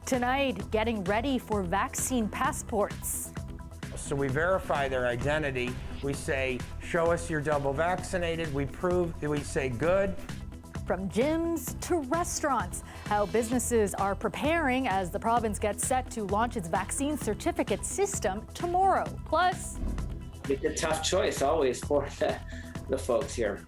Tonight, getting ready for vaccine passports. So we verify their identity. We say, show us you're double vaccinated. We say good. From gyms to restaurants, how businesses are preparing as the province gets set to launch its vaccine certificate system tomorrow. Plus, it's a tough choice always for the folks here.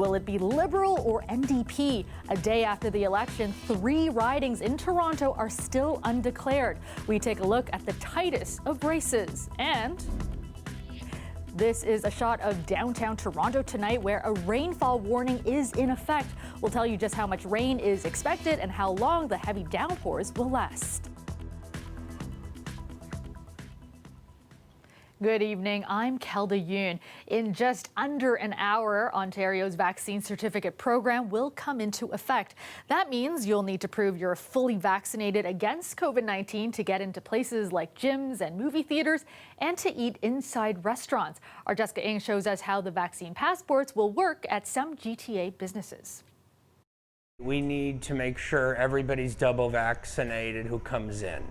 will it be Liberal or NDP? A day after the election, 3 ridings in Toronto are still undeclared. We take a look at the tightest of races. And this is a shot of downtown Toronto tonight where a rainfall warning is in effect. We'll tell you just how much rain is expected and how long the heavy downpours will last. Good evening, I'm Kelda Yoon. In just under an hour, Ontario's vaccine certificate program will come into effect. That means you'll need to prove you're fully vaccinated against COVID-19 to get into places like gyms and movie theaters and to eat inside restaurants. Our Jessica Ng shows us how the vaccine passports will work at some GTA businesses. We need to make sure everybody's double vaccinated who comes in.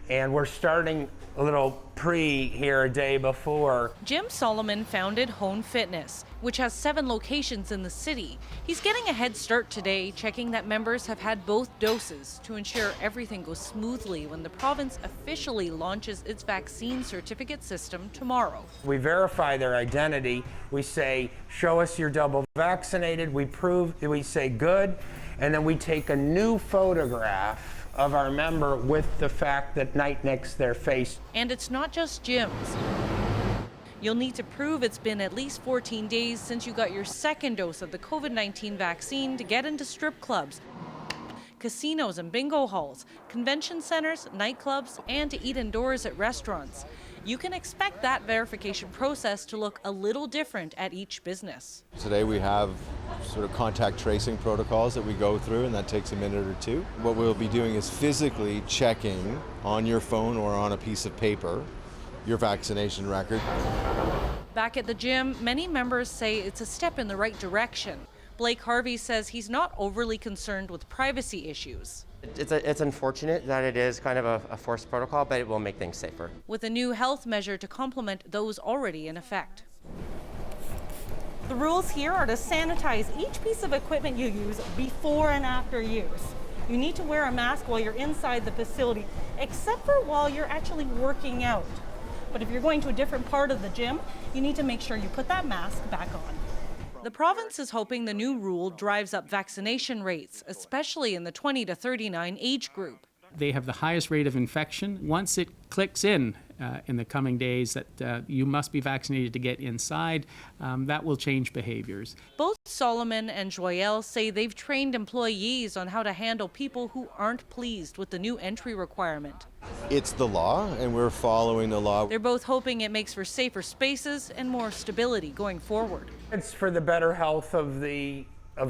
And we're starting a little pre here a day before. Jim Solomon founded Hone Fitness, which has 7 locations in the city. He's getting a head start today, checking that members have had both doses to ensure everything goes smoothly when the province officially launches its vaccine certificate system tomorrow. We verify their identity. We say, show us you're double vaccinated. We say good, and then we take a new photograph of our member with the fact that right next to their face. And it's not just gyms. You'll need to prove it's been at least 14 days since you got your second dose of the COVID-19 vaccine to get into strip clubs, casinos and bingo halls, convention centers, nightclubs, and to eat indoors at restaurants. You can expect that verification process to look a little different at each business. Today we have sort of contact tracing protocols that we go through, and that takes a minute or two. What we'll be doing is physically checking on your phone or on a piece of paper your vaccination record. Back at the gym, many members say it's a step in the right direction. Blake Harvey says he's not overly concerned with privacy issues. It's unfortunate that it is kind of a forced protocol, but it will make things safer. With a new health measure to complement those already in effect. The rules here are to sanitize each piece of equipment you use before and after use. You need to wear a mask while you're inside the facility, except for while you're actually working out. But if you're going to a different part of the gym, you need to make sure you put that mask back on. The province is hoping the new rule drives up vaccination rates, especially in the 20 to 39 age group. They have the highest rate of infection. Once it clicks in the coming days that you must be vaccinated to get inside, that will change behaviors. Both Solomon and Joyelle say they've trained employees on how to handle people who aren't pleased with the new entry requirement. It's the law, and we're following the law. They're both hoping it makes for safer spaces and more stability going forward. It's for the better health of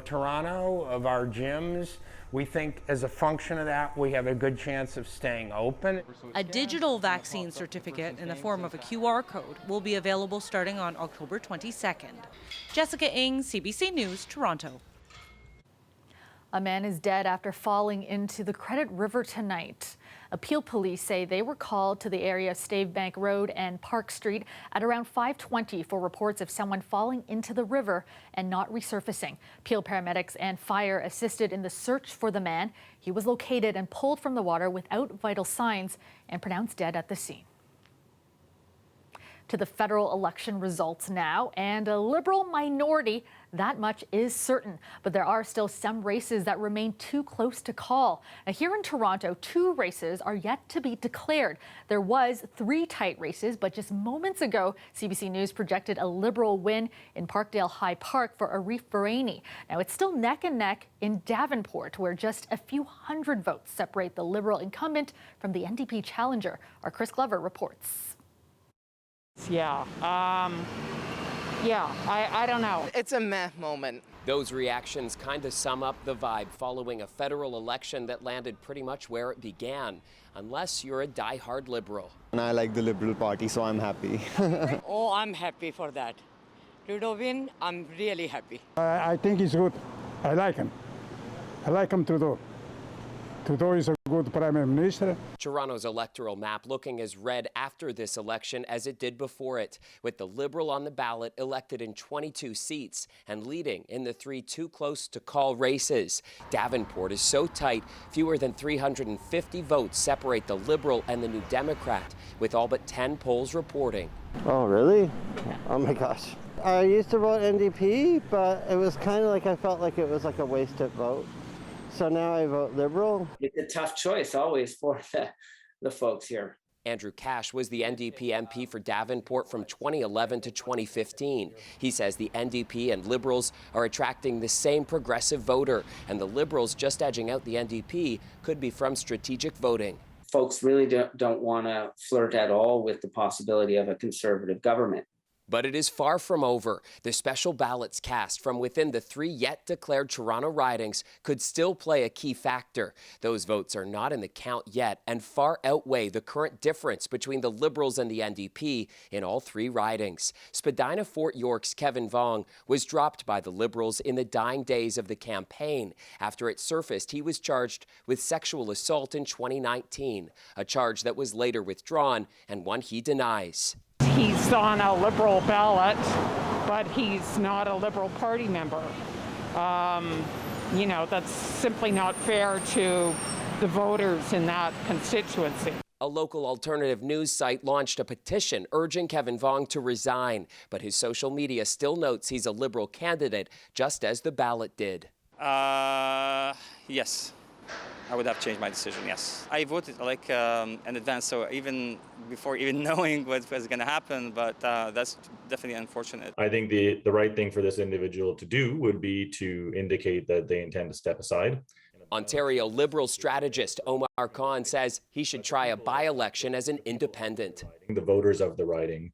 Toronto, of our gyms. We think as a function of that, we have a good chance of staying open. A digital vaccine certificate in the form of a QR code will be available starting on October 22nd. Jessica Ng, CBC News, Toronto. A man is dead after falling into the Credit River tonight. Appeal police say they were called to the area of Stavebank Road and Park Street at around 5:20 for reports of someone falling into the river and not resurfacing. Peel paramedics and fire assisted in the search for the man. He was located and pulled from the water without vital signs and pronounced dead at the scene. To the federal election results now, and a Liberal minority, that much is certain. But there are still some races that remain too close to call. Now, here in Toronto, 2 races are yet to be declared. There was 3 tight races, but just moments ago, CBC News projected a Liberal win in Parkdale High Park for Arif Bahraini. Now, it's still neck and neck in Davenport, where just a few hundred votes separate the Liberal incumbent from the NDP challenger. Our Chris Glover reports. I don't know. It's a meh moment. Those reactions kind of sum up the vibe following a federal election that landed pretty much where it began, unless you're a die-hard Liberal. And I like the Liberal Party, so I'm happy. Oh, I'm happy for that. Trudeau win, I'm really happy. I think he's good. I like him. I like him, Trudeau. Trudeau is a good Prime Minister. Toronto's electoral map looking as red after this election as it did before it, with the Liberal on the ballot elected in 22 seats and leading in the 3 too close to call races. Davenport is so tight, fewer than 350 votes separate the Liberal and the New Democrat, with all but 10 polls reporting. Oh, really? Oh my gosh. I used to vote NDP, but it was kind of like I felt like it was like a wasted vote. So now I vote Liberal. It's a tough choice always for the folks here. Andrew Cash was the NDP MP for Davenport from 2011 to 2015. He says the NDP and Liberals are attracting the same progressive voter, and the Liberals just edging out the NDP could be from strategic voting. Folks really don't want to flirt at all with the possibility of a Conservative government. But it is far from over. The special ballots cast from within the 3 yet declared Toronto ridings could still play a key factor. Those votes are not in the count yet and far outweigh the current difference between the Liberals and the NDP in all 3 ridings. Spadina Fort York's Kevin Vong was dropped by the Liberals in the dying days of the campaign. After it surfaced, he was charged with sexual assault in 2019, a charge that was later withdrawn and one he denies. He's on a Liberal ballot, but he's not a Liberal Party member. That's simply not fair to the voters in that constituency. A local alternative news site launched a petition urging Kevin Vong to resign, but his social media still notes he's a Liberal candidate, just as the ballot did. Yes. I would have changed my decision, yes. I voted in advance, so even before even knowing what was going to happen, but that's definitely unfortunate. I think the right thing for this individual to do would be to indicate that they intend to step aside. Ontario Liberal strategist Omar Khan says he should try a by-election as an independent. The voters of the riding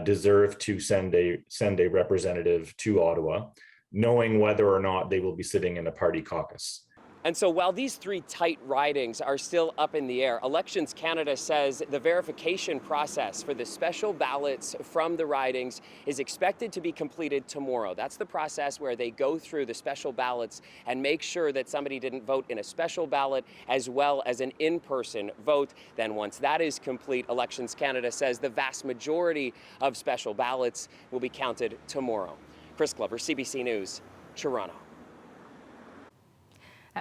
deserve to send a representative to Ottawa, knowing whether or not they will be sitting in a party caucus. And so while these 3 tight ridings are still up in the air, Elections Canada says the verification process for the special ballots from the ridings is expected to be completed tomorrow. That's the process where they go through the special ballots and make sure that somebody didn't vote in a special ballot as well as an in-person vote. Then once that is complete, Elections Canada says the vast majority of special ballots will be counted tomorrow. Chris Glover, CBC News, Toronto.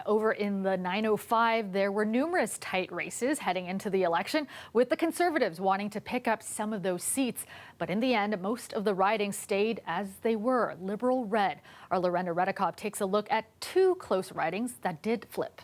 Over in the 905, there were numerous tight races heading into the election, with the Conservatives wanting to pick up some of those seats. But in the end, most of the ridings stayed as they were, Liberal red. Our Lorena Redekop takes a look at 2 close ridings that did flip.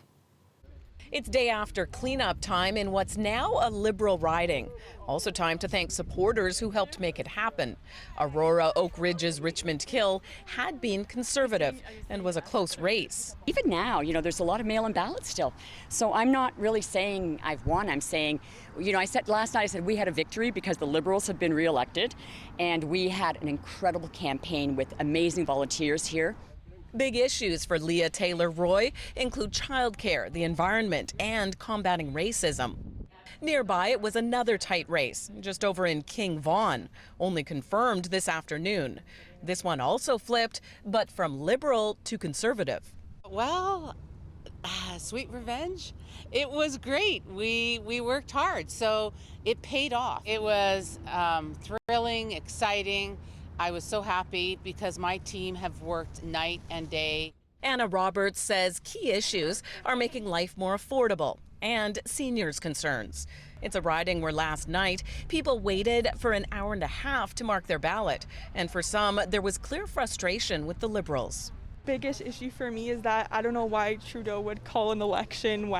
It's day after cleanup time in what's now a Liberal riding. Also time to thank supporters who helped make it happen. Aurora Oak Ridge's Richmond Hill had been Conservative and was a close race. Even now, there's a lot of mail-in ballots still. So I'm not really saying I've won. I'm saying, I said last night, we had a victory because the Liberals have been re-elected and we had an incredible campaign with amazing volunteers here. Big issues for Leah Taylor-Roy include childcare, the environment, and combating racism. Nearby, it was another tight race, just over in King Vaughan, only confirmed this afternoon. This one also flipped, but from Liberal to Conservative. Well, sweet revenge. It was great. We worked hard, so it paid off. It was thrilling, exciting. I was so happy because my team have worked night and day. Anna Roberts says key issues are making life more affordable and seniors' concerns. It's a riding where last night people waited for an hour and a half to mark their ballot. And for some, there was clear frustration with the Liberals. Biggest issue for me is that I don't know why Trudeau would call an election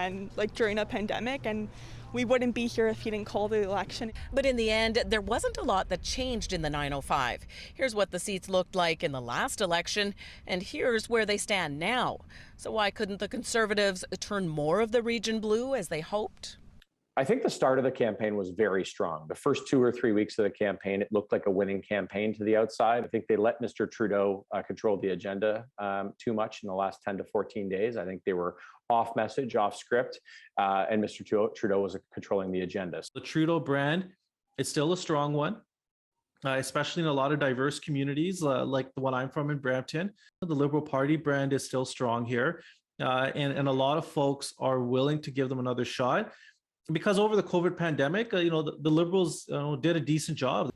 during a pandemic, and we wouldn't be here if he didn't call the election. But in the end, there wasn't a lot that changed in the 905. Here's what the seats looked like in the last election, and here's where they stand now. So why couldn't the Conservatives turn more of the region blue as they hoped? I think the start of the campaign was very strong. The first 2 or 3 weeks of the campaign, it looked like a winning campaign to the outside. I think they let Mr. Trudeau control the agenda too much in the last 10 to 14 days. I think they were off message, off script, and Mr. Trudeau was controlling the agenda. The Trudeau brand is still a strong one, especially in a lot of diverse communities like the one I'm from in Brampton. The Liberal Party brand is still strong here. and a lot of folks are willing to give them another shot because over the COVID pandemic, the Liberals did a decent job.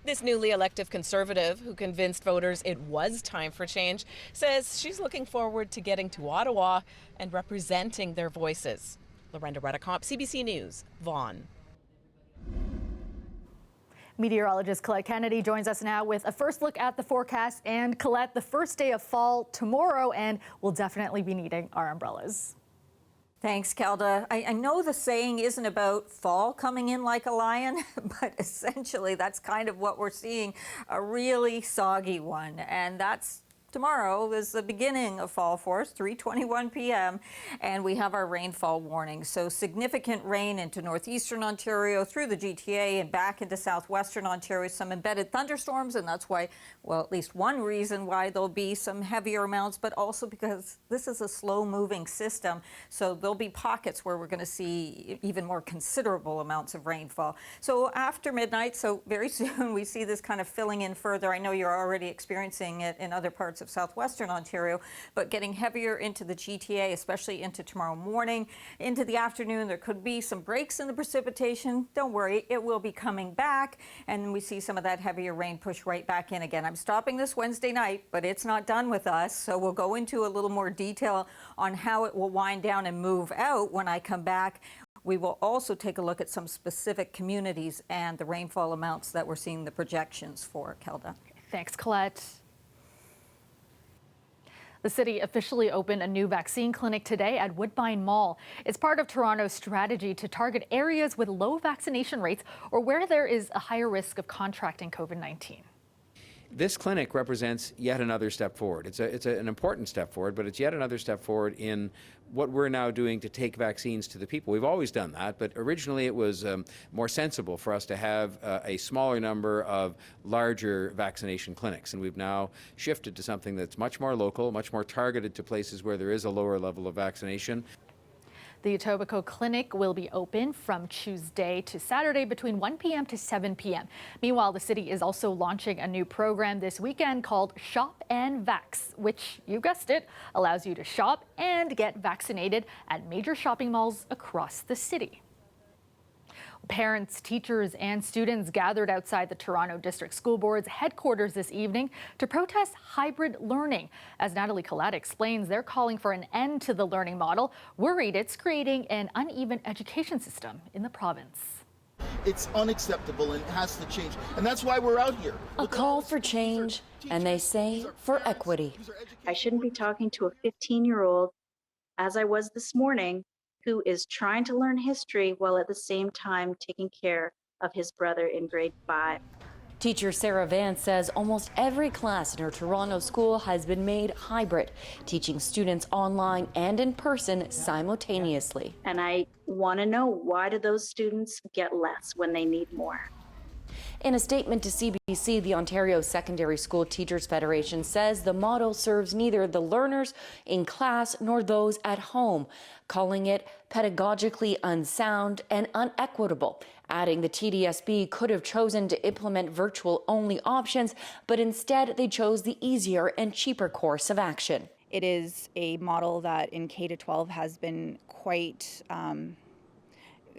This newly elected Conservative, who convinced voters it was time for change, says she's looking forward to getting to Ottawa and representing their voices. Lorenda Redicomp, CBC News, Vaughan. Meteorologist Colette Kennedy joins us now with a first look at the forecast. And Colette, the first day of fall tomorrow, and we'll definitely be needing our umbrellas. Thanks, Kelda. I know the saying isn't about fall coming in like a lion, but essentially that's kind of what we're seeing, a really soggy one. And that's tomorrow is the beginning of fall for us, 3:21 p.m., and we have our rainfall warning. So significant rain into northeastern Ontario, through the GTA and back into southwestern Ontario, some embedded thunderstorms, and that's why, well, at least one reason why there'll be some heavier amounts, but also because this is a slow-moving system, so there'll be pockets where we're going to see even more considerable amounts of rainfall. So after midnight, so very soon, we see this kind of filling in further. I know you're already experiencing it in other parts of southwestern Ontario, but getting heavier into the GTA, especially into tomorrow morning. Into the afternoon, there could be some breaks in the precipitation. Don't worry, it will be coming back, and we see some of that heavier rain push right back in again. I'm stopping this Wednesday night, but it's not done with us, so we'll go into a little more detail on how it will wind down and move out when I come back. We will also take a look at some specific communities and the rainfall amounts that we're seeing the projections for, Kelda. Thanks, Colette. The city officially opened a new vaccine clinic today at Woodbine Mall. It's part of Toronto's strategy to target areas with low vaccination rates or where there is a higher risk of contracting COVID-19. This clinic represents yet another step forward. It's an important step forward, but it's yet another step forward in what we're now doing to take vaccines to the people. We've always done that, but originally it was more sensible for us to have a smaller number of larger vaccination clinics, and we've now shifted to something that's much more local, much more targeted to places where there is a lower level of vaccination. The Etobicoke Clinic will be open from Tuesday to Saturday between 1 p.m. to 7 p.m. Meanwhile, the city is also launching a new program this weekend called Shop and Vax, which, you guessed it, allows you to shop and get vaccinated at major shopping malls across the city. Parents, teachers, and students gathered outside the Toronto District School Board's headquarters this evening to protest hybrid learning. As Natalie Collette explains, they're calling for an end to the learning model, worried it's creating an uneven education system in the province. It's unacceptable and it has to change, and that's why we're out here. A call for change, and they say for equity. I shouldn't be talking to a 15-year-old, as I was this morning, who is trying to learn history while at the same time taking care of his brother in grade 5. Teacher Sarah Vance says almost every class in her Toronto school has been made hybrid, teaching students online and in person simultaneously. And I want to know, why do those students get less when they need more? In a statement to CBC, the Ontario Secondary School Teachers Federation says the model serves neither the learners in class nor those at home, calling it pedagogically unsound and unequitable, adding the TDSB could have chosen to implement virtual-only options, but instead they chose the easier and cheaper course of action. It is a model that in K-12 has been quite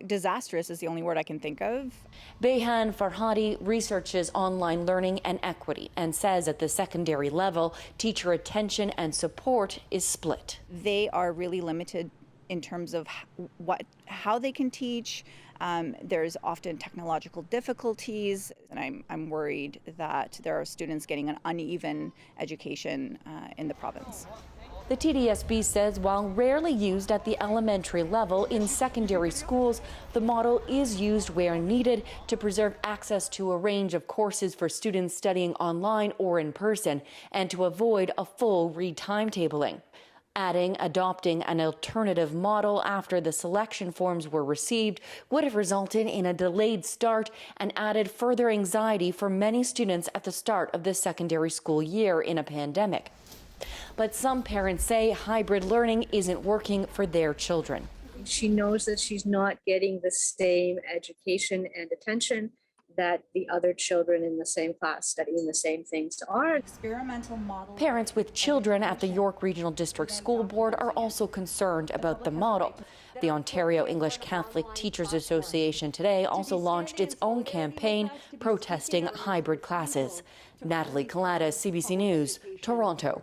disastrous is the only word I can think of. Behan Farhadi researches online learning and equity and says at the secondary level, teacher attention and support is split. They are really limited in terms of how they can teach. There's often technological difficulties, and I'm worried that there are students getting an uneven education in the province. The TDSB says while rarely used at the elementary level in secondary schools, the model is used where needed to preserve access to a range of courses for students studying online or in person and to avoid a full re-timetabling. Adding adopting an alternative model after the selection forms were received would have resulted in a delayed start and added further anxiety for many students at the start of the secondary school year in a pandemic. But some parents say hybrid learning isn't working for their children. She knows that she's not getting the same education and attention that the other children in the same class studying the same things are. Experimental model. Parents with children at the York Regional District School Board are also concerned about the model. The Ontario English Catholic Teachers Association today also launched its own campaign protesting hybrid classes. Natalie Collada, CBC News, Toronto.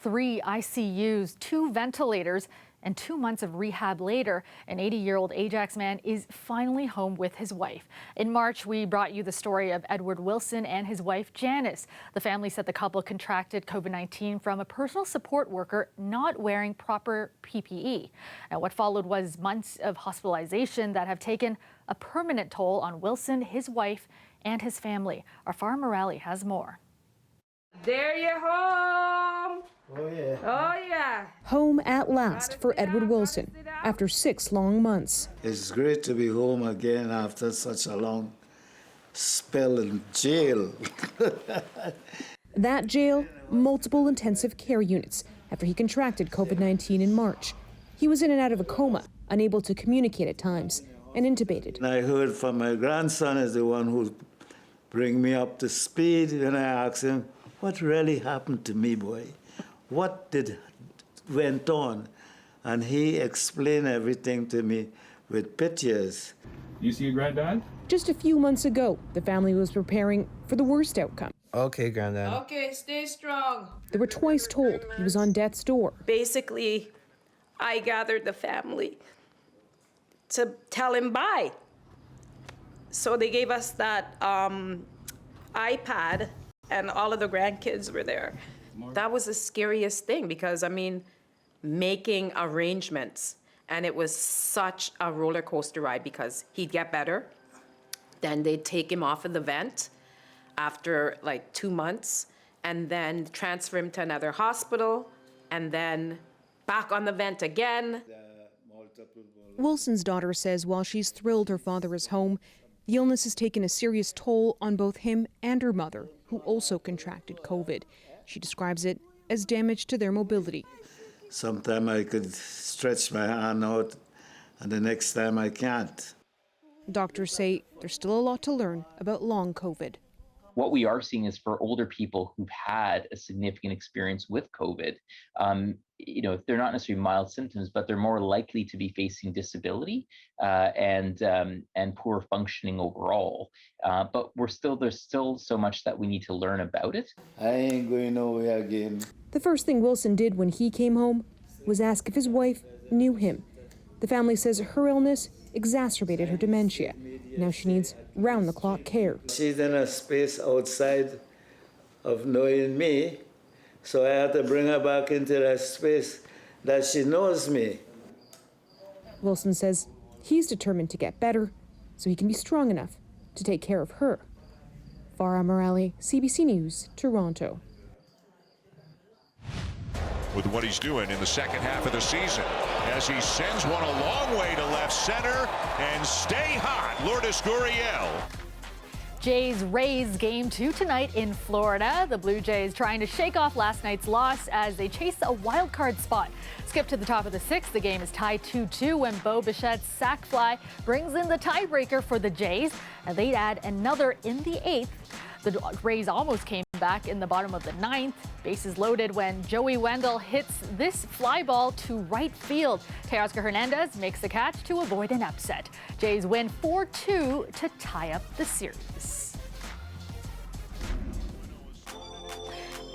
3 ICUs, 2 ventilators, and 2 months of rehab later, an 80-year-old Ajax man is finally home with his wife. In March, we brought you the story of Edward Wilson and his wife, Janice. The family said the couple contracted COVID-19 from a personal support worker not wearing proper PPE. And what followed was months of hospitalization that have taken a permanent toll on Wilson, his wife, and his family. Our Farah Morali has more. There you're home. Oh, yeah. Oh, yeah. Home at last for Edward Wilson after 6 long months. It's great to be home again after such a long spell in jail. That jail, multiple intensive care units after he contracted COVID-19 in March. He was in and out of a coma, unable to communicate at times, and intubated. And I heard from my grandson, is the one who bring me up to speed, and I asked him, what really happened to me, boy? What went on? And he explained everything to me with pictures. You see your granddad? Just a few months ago, the family was preparing for the worst outcome. Okay, granddad. Okay, stay strong. They were twice told he was on death's door. Basically, I gathered the family to tell him bye. So they gave us that iPad, and all of the grandkids were there. That was the scariest thing because, I mean, making arrangements, and it was such a roller coaster ride because he'd get better, then they'd take him off of the vent after like 2 months, and then transfer him to another hospital, and then back on the vent again. Wilson's daughter says while she's thrilled her father is home, the illness has taken a serious toll on both him and her mother, who also contracted COVID. She describes it as damage to their mobility. Sometimes I could stretch my hand out, and the next time I can't. Doctors say there's still a lot to learn about long COVID. What we are seeing is for older people who've had a significant experience with COVID, they're not necessarily mild symptoms, but they're more likely to be facing disability and poor functioning overall. But there's still so much that we need to learn about it. I ain't going nowhere again. The first thing Wilson did when he came home was ask if his wife knew him. The family says her illness exacerbated her dementia. Now she needs round-the-clock care. She's in a space outside of knowing me, so I had to bring her back into that space that she knows me. Wilson says he's determined to get better so he can be strong enough to take care of her. Farah Morali, CBC News, Toronto. With what he's doing in the second half of the season, as he sends one a long way to left center and stay hot, Lourdes Gurriel. Jays-Rays Game 2 tonight in Florida. The Blue Jays trying to shake off last night's loss as they chase a wild card spot. Skip to the top of the 6th. The game is tied 2-2 when Bo Bichette's sac fly brings in the tiebreaker for the Jays. And they'd add another in the 8th. The Rays almost came back in the bottom of the 9th. Bases loaded when Joey Wendell hits this fly ball to right field. Teoscar Hernandez makes the catch to avoid an upset. Jays win 4-2 to tie up the series.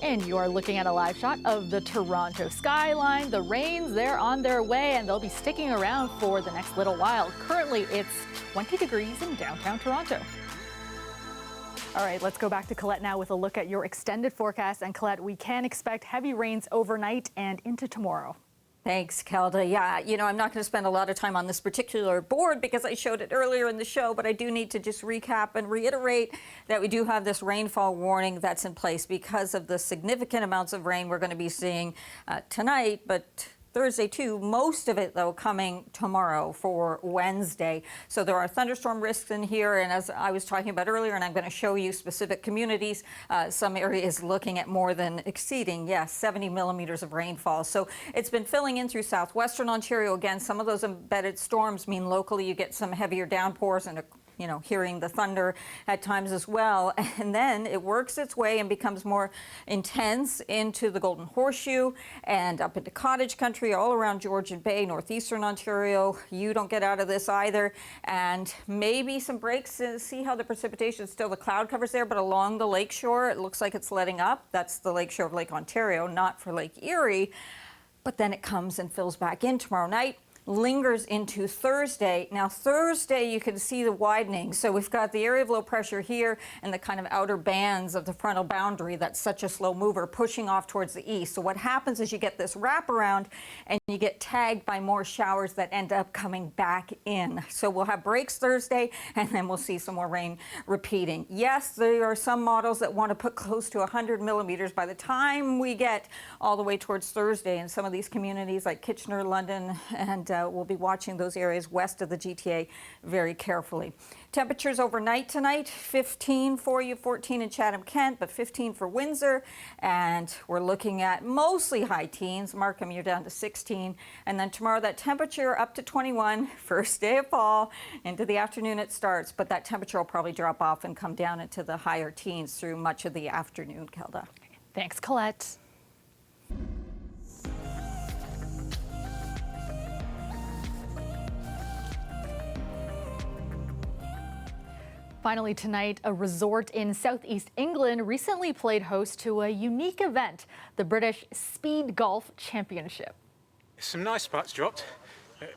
And you're looking at a live shot of the Toronto skyline. The rains, they're on their way, and they'll be sticking around for the next little while. Currently, it's 20 degrees in downtown Toronto. All right, let's go back to Colette now with a look at your extended forecast. And Colette, we can expect heavy rains overnight and into tomorrow. Thanks, Kelda. Yeah, I'm not going to spend a lot of time on this particular board because I showed it earlier in the show, but I do need to just recap and reiterate that we do have this rainfall warning that's in place because of the significant amounts of rain we're going to be seeing tonight, but Thursday too, most of it though coming tomorrow for Wednesday. So there are thunderstorm risks in here, and as I was talking about earlier, and I'm going to show you specific communities, some areas looking at more than exceeding, 70 millimeters of rainfall. So it's been filling in through southwestern Ontario. Again, some of those embedded storms mean locally you get some heavier downpours and hearing the thunder at times as well. And then it works its way and becomes more intense into the Golden Horseshoe and up into cottage country, all around Georgian Bay, northeastern Ontario. You don't get out of this either. And maybe some breaks to see how the precipitation, still the cloud cover's there, but along the lakeshore, it looks like it's letting up. That's the lakeshore of Lake Ontario, not for Lake Erie. But then it comes and fills back in tomorrow night, lingers into Thursday. Now Thursday you can see the widening. So we've got the area of low pressure here and the kind of outer bands of the frontal boundary that's such a slow mover pushing off towards the east. So what happens is you get this wraparound and you get tagged by more showers that end up coming back in. So we'll have breaks Thursday and then we'll see some more rain repeating. Yes, there are some models that want to put close to 100 millimeters by the time we get all the way towards Thursday in some of these communities like Kitchener, London, and we'll be watching those areas west of the GTA very carefully. Temperatures overnight tonight, 15 for you, 14 in Chatham-Kent, but 15 for Windsor. And we're looking at mostly high teens. Markham, you're down to 16. And then tomorrow, that temperature up to 21, first day of fall. Into the afternoon it starts, but that temperature will probably drop off and come down into the higher teens through much of the afternoon, Kelda. Thanks, Colette. Finally tonight, a resort in southeast England recently played host to a unique event, the British Speed Golf Championship. Some nice putts dropped.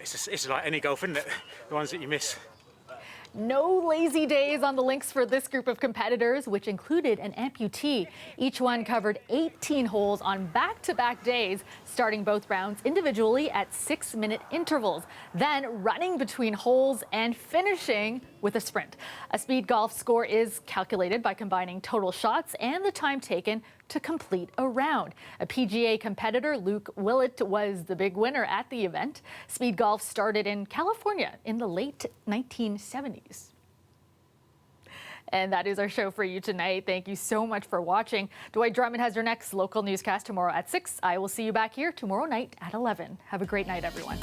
It's like any golf, isn't it? The ones that you miss. No lazy days on the links for this group of competitors, which included an amputee. Each one covered 18 holes on back-to-back days, starting both rounds individually at 6-minute intervals, then running between holes and finishing with a sprint. A speed golf score is calculated by combining total shots and the time taken to complete a round. A PGA competitor, Luke Willett, was the big winner at the event. Speed golf started in California in the late 1970s. And that is our show for you tonight. Thank you so much for watching. Dwight Drummond has your next local newscast tomorrow at 6. I will see you back here tomorrow night at 11. Have a great night, everyone.